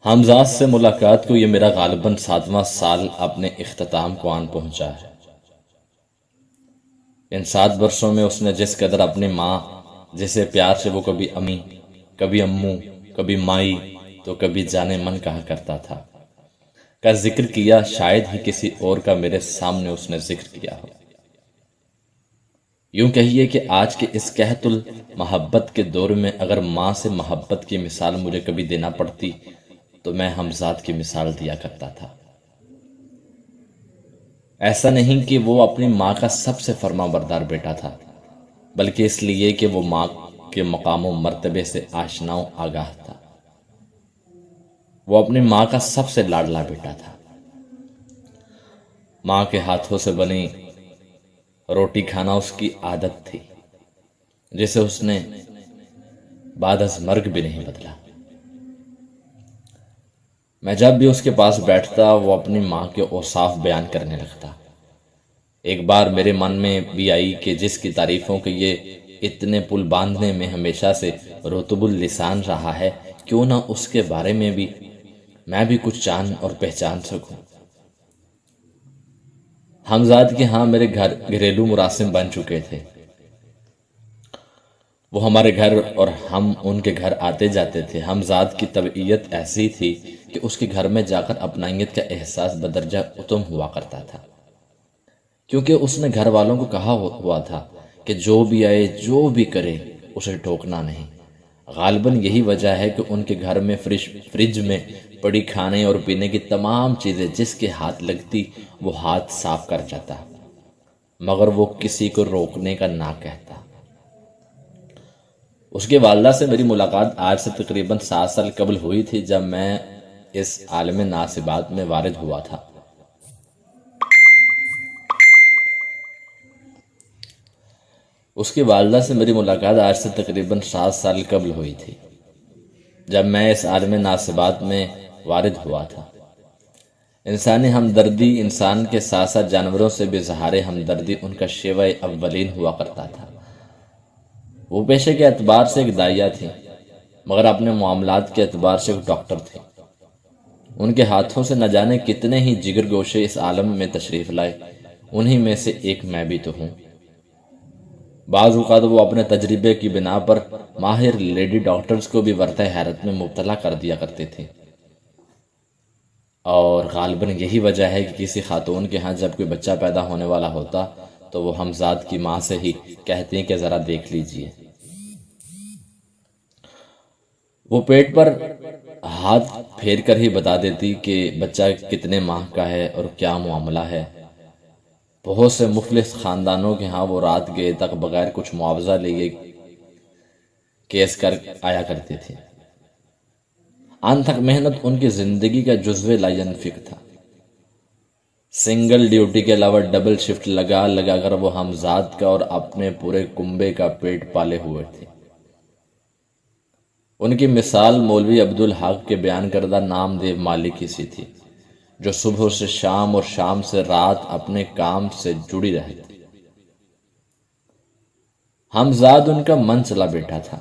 حمزاد سے ملاقات کو یہ میرا غالباً 7واں سال اپنے اختتام کو آن پہنچا ہے۔ ان 7 برسوں میں اس نے جس قدر اپنی ماں، جسے پیار سے وہ کبھی امی، کبھی امو، کبھی مائی تو کبھی جانے من کہا کرتا تھا، کا ذکر کیا، شاید ہی کسی اور کا میرے سامنے اس نے ذکر کیا ہو۔ یوں کہیے کہ آج کے اس قحط المحبت کے دور میں اگر ماں سے محبت کی مثال مجھے کبھی دینا پڑتی تو میں حمزاد کی مثال دیا کرتا تھا۔ ایسا نہیں کہ وہ اپنی ماں کا سب سے فرما بردار بیٹا تھا، بلکہ اس لیے کہ وہ ماں کے مقام و مرتبے سے آشنا و آگاہ تھا۔ وہ اپنی ماں کا سب سے لاڈلا بیٹا تھا۔ ماں کے ہاتھوں سے بنی روٹی کھانا اس کی عادت تھی، جسے اس نے بعد از مرگ بھی نہیں بدلا۔ میں جب بھی اس کے پاس بیٹھتا وہ اپنی ماں کے اوصاف بیان کرنے لگتا۔ ایک بار میرے من میں بھی آئی کہ جس کی تعریفوں کے یہ اتنے پل باندھنے میں ہمیشہ سے رطب اللسان رہا ہے، کیوں نہ اس کے بارے میں بھی میں بھی کچھ جان اور پہچان سکوں۔ حمزاد کے ہاں میرے گھریلو مراسم بن چکے تھے۔ وہ ہمارے گھر اور ہم ان کے گھر آتے جاتے تھے۔ حمزاد کی طبعیت ایسی تھی کہ اس کے گھر میں جا کر اپنائیت کا احساس بدرجہ اتم ہوا کرتا تھا، کیونکہ اس نے گھر والوں کو کہا ہوا تھا کہ جو بھی آئے جو بھی کرے اسے ٹوکنا نہیں۔ غالباً یہی وجہ ہے کہ ان کے گھر میں فریج میں پڑی کھانے اور پینے کی تمام چیزیں جس کے ہاتھ لگتی وہ ہاتھ صاف کر جاتا، مگر وہ کسی کو روکنے کا نہ کہتا۔ اس کی والدہ سے میری ملاقات آج سے تقریباً 7 سال قبل ہوئی تھی، جب میں اس عالم ناصبات میں وارد ہوا تھا۔ اس کی والدہ سے میری ملاقات آج سے تقریباً 7 سال قبل ہوئی تھی، جب میں اس عالم ناصبات میں وارد ہوا تھا۔ انسانی ہمدردی انسان کے ساتھ ساتھ جانوروں سے بھی اظہار ہمدردی ان کا شیوہ اولین ہوا کرتا تھا۔ وہ پیشے کے اعتبار سے ایک داعیہ تھی، مگر اپنے معاملات کے اعتبار سے ایک ڈاکٹر تھی۔ ان کے ہاتھوں سے نہ جانے کتنے ہی جگر گوشے اس عالم میں تشریف لائے، انہی میں سے ایک میں بھی تو ہوں۔ بعض اوقات وہ اپنے تجربے کی بنا پر ماہر لیڈی ڈاکٹرز کو بھی ورطہ حیرت میں مبتلا کر دیا کرتے تھے، اور غالباً یہی وجہ ہے کہ کسی خاتون کے ہاں جب کوئی بچہ پیدا ہونے والا ہوتا تو وہ حمزاد کی ماں سے ہی کہتی ہیں کہ ذرا دیکھ لیجئے۔ وہ پیٹ پر ہاتھ پھیر کر ہی بتا دیتی کہ بچہ کتنے ماہ کا ہے اور کیا معاملہ ہے۔ بہت سے مفلس خاندانوں کے ہاں وہ رات گئے تک بغیر کچھ معاوضہ لیے کیس کر آیا کرتی تھی۔ انتھک محنت ان کی زندگی کا جزو لا ینفک تھا۔ سنگل ڈیوٹی کے علاوہ ڈبل شفٹ لگا کر وہ حمزاد کا اور اپنے پورے کنبے کا پیٹ پالے ہوئے تھے۔ ان کی مثال مولوی عبدالحق کے بیان کردہ نامدیو مالکی سی تھی، جو صبح سے شام اور شام سے رات اپنے کام سے جڑی رہتی۔ حمزاد ان کا من چلا بیٹھا تھا۔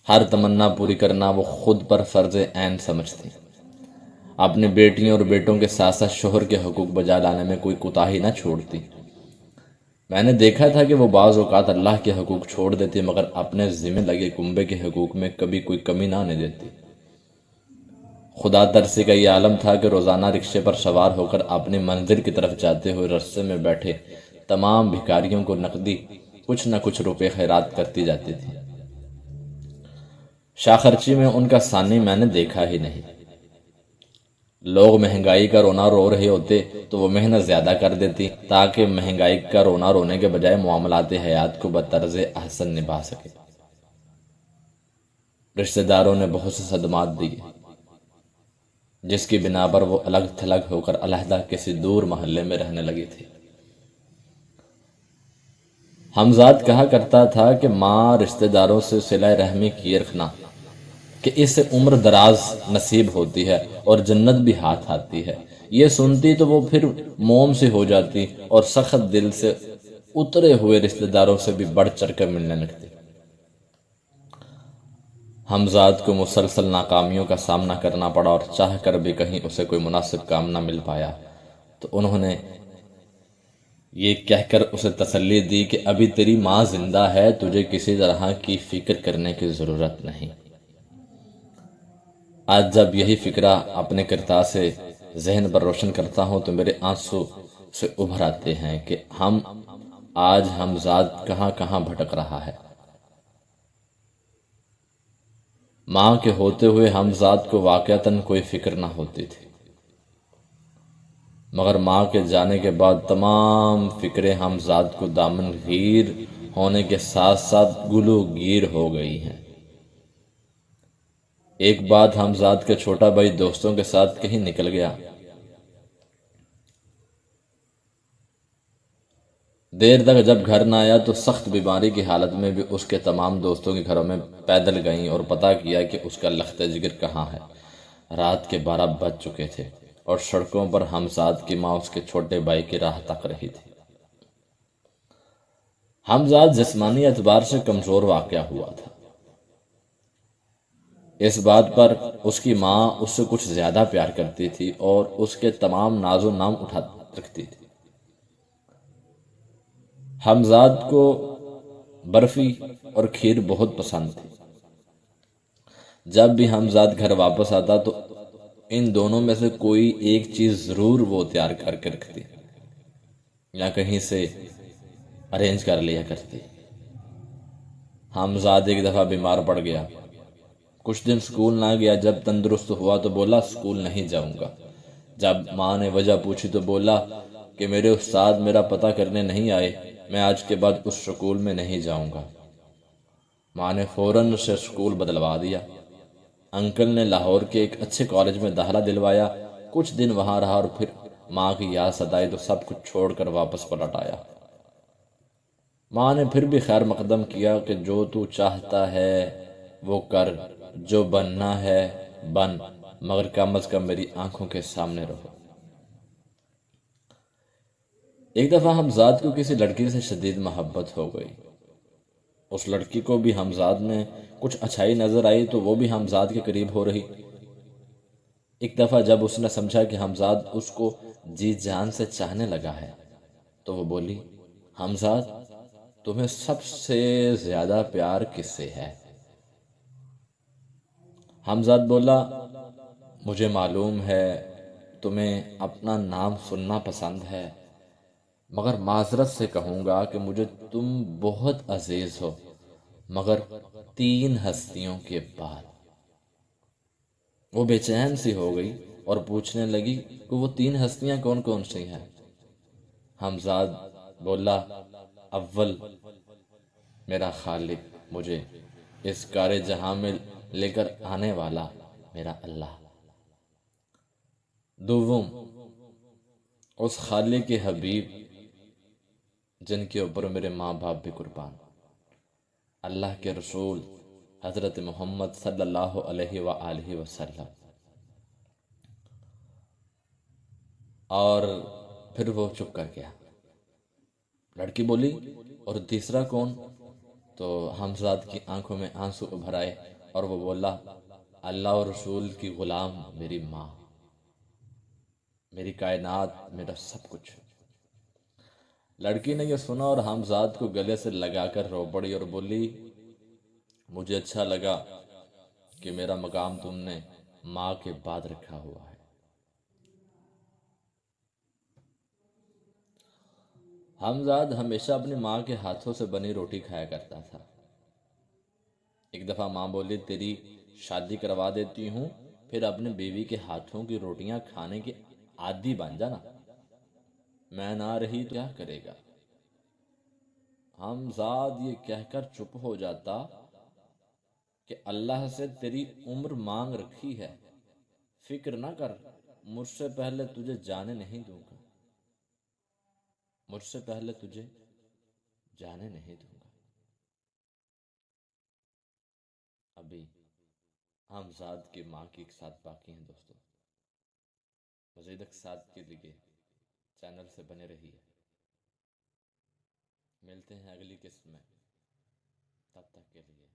ہر تمنا پوری کرنا وہ خود پر فرض عین سمجھتی۔ اپنی بیٹیوں اور بیٹوں کے ساتھ ساتھ شوہر کے حقوق بجا لانے میں کوئی کوتاہی نہ چھوڑتی۔ میں نے دیکھا تھا کہ وہ بعض اوقات اللہ کے حقوق چھوڑ دیتی، مگر اپنے ذمہ لگے کنبے کے حقوق میں کبھی کوئی کمی نہ آنے دیتی۔ خدا ترسی کا یہ عالم تھا کہ روزانہ رکشے پر سوار ہو کر اپنی منزل کی طرف جاتے ہوئے رستے میں بیٹھے تمام بھکاریوں کو نقدی کچھ نہ کچھ روپے خیرات کرتی جاتی تھی۔ شاخرچی میں ان کا ثانی میں نے دیکھا ہی نہیں۔ لوگ مہنگائی کا رونا رو رہے ہوتے تو وہ محنت زیادہ کر دیتی تاکہ مہنگائی کا رونا رونے کے بجائے معاملات حیات کو بطرز احسن نبھا سکے۔ رشتہ داروں نے بہت سے صدمات دیے، جس کی بنا پر وہ الگ تھلگ ہو کر علیحدہ کسی دور محلے میں رہنے لگی تھی۔ حمزاد کہا کرتا تھا کہ ماں رشتہ داروں سے صلہ رحمی کیے رکھنا کہ اس سے عمر دراز نصیب ہوتی ہے اور جنت بھی ہاتھ آتی ہے۔ یہ سنتی تو وہ پھر موم سے ہو جاتی اور سخت دل سے اترے ہوئے رشتہ داروں سے بھی بڑھ چڑھ کر ملنے لگتی۔ حمزاد کو مسلسل ناکامیوں کا سامنا کرنا پڑا اور چاہ کر بھی کہیں اسے کوئی مناسب کام نہ مل پایا تو انہوں نے یہ کہہ کر اسے تسلی دی کہ ابھی تیری ماں زندہ ہے، تجھے کسی طرح کی فکر کرنے کی ضرورت نہیں۔ آج جب یہی فکرہ اپنے کرتاہ سے ذہن پر روشن کرتا ہوں تو میرے آنسو سے ابھر آتے ہیں کہ آج حمزاد کہاں کہاں بھٹک رہا ہے۔ ماں کے ہوتے ہوئے حمزاد کو واقعتاً کوئی فکر نہ ہوتی تھی، مگر ماں کے جانے کے بعد تمام فکریں حمزاد کو دامن گیر ہونے کے ساتھ ساتھ گلو گیر ہو گئی ہیں۔ ایک بات حمزاد کا چھوٹا بھائی دوستوں کے ساتھ کہیں نکل گیا۔ دیر تک جب گھر نہ آیا تو سخت بیماری کی حالت میں بھی اس کے تمام دوستوں کے گھروں میں پیدل گئیں اور پتہ کیا کہ اس کا لخت جگر کہاں ہے۔ رات کے 12 بج چکے تھے اور سڑکوں پر حمزاد کی ماں اس کے چھوٹے بھائی کی راہ تک رہی تھی۔ حمزاد جسمانی اعتبار سے کمزور واقع ہوا تھا۔ اس بات پر اس کی ماں اس سے کچھ زیادہ پیار کرتی تھی اور اس کے تمام ناز و نام اٹھا رکھتی تھی۔ حمزاد کو برفی اور کھیر بہت پسند تھی۔ جب بھی حمزاد گھر واپس آتا تو ان دونوں میں سے کوئی ایک چیز ضرور وہ تیار کر کے رکھتی یا کہیں سے ارینج کر لیا کرتی۔ حمزاد ایک دفعہ بیمار پڑ گیا، کچھ دن سکول نہ گیا۔ جب تندرست ہوا تو بولا سکول نہیں جاؤں گا۔ جب ماں نے وجہ پوچھی تو بولا کہ میرے استاد میرا پتہ کرنے نہیں آئے، میں آج کے بعد اس سکول میں نہیں جاؤں گا۔ ماں نے فوراً اسے سکول بدلوا دیا۔ انکل نے لاہور کے ایک اچھے کالج میں داخلہ دلوایا۔ کچھ دن وہاں رہا اور پھر ماں کی یاد ستائی تو سب کچھ چھوڑ کر واپس پلٹ آیا۔ ماں نے پھر بھی خیر مقدم کیا کہ جو تو چاہتا ہے وہ کر، جو بننا ہے بن، مگر کم از کم میری آنکھوں کے سامنے رہو۔ ایک دفعہ حمزاد کو کسی لڑکی سے شدید محبت ہو گئی۔ اس لڑکی کو بھی حمزاد میں کچھ اچھائی نظر آئی تو وہ بھی حمزاد کے قریب ہو رہی۔ ایک دفعہ جب اس نے سمجھا کہ حمزاد اس کو جی جان سے چاہنے لگا ہے تو وہ بولی، حمزاد تمہیں سب سے زیادہ پیار کس سے ہے؟ حمزاد بولا، مجھے معلوم ہے تمہیں اپنا نام سننا پسند ہے، مگر معذرت سے کہوں گا کہ مجھے تم بہت عزیز ہو، مگر 3 ہستیوں کے بعد۔ وہ بے چین سی ہو گئی اور پوچھنے لگی کہ وہ 3 ہستیاں کون کون سی ہیں؟ حمزاد بولا، اول میرا خالق، مجھے اس کار جہاں میں لے کر آنے والا میرا اللہ۔ دوم اس خالق کے حبیب جن کے اوپر میرے ماں باپ بھی قربان، اللہ کے رسول حضرت محمد صلی اللہ علیہ وآلہ وسلم۔ اور پھر وہ چپ کر گیا۔ لڑکی بولی، اور تیسرا کون؟ تو حمزاد کی آنکھوں میں آنسو ابھر آئے اور وہ بولا، اللہ اور رسول کی غلام میری ماں، میری کائنات، میرا سب کچھ۔ لڑکی نے یہ سنا اور حمزاد کو گلے سے لگا کر رو پڑی اور بولی، مجھے اچھا لگا کہ میرا مقام تم نے ماں کے بعد رکھا ہوا ہے۔ حمزاد ہمیشہ اپنی ماں کے ہاتھوں سے بنی روٹی کھایا کرتا تھا۔ ایک دفعہ ماں بولی، تیری شادی کروا دیتی ہوں، پھر اپنے بیوی کے ہاتھوں کی روٹیاں کھانے کی عادی بن جانا، میں نہ رہی تو کیا کرے گا؟ حمزاد یہ کہہ کر چپ ہو جاتا کہ اللہ سے تیری عمر مانگ رکھی ہے، فکر نہ کر، مجھ سے پہلے تجھے جانے نہیں دوں گا، مجھ سے پہلے تجھے جانے نہیں دوں گا۔ ابھی حمزاد کی ماں کی ایک ساتھ باقی ہیں دوستوں، مزید ایک ساتھ کے لیے چینل سے بنے رہیے۔ ملتے ہیں اگلی قسط میں، تب تک کے لیے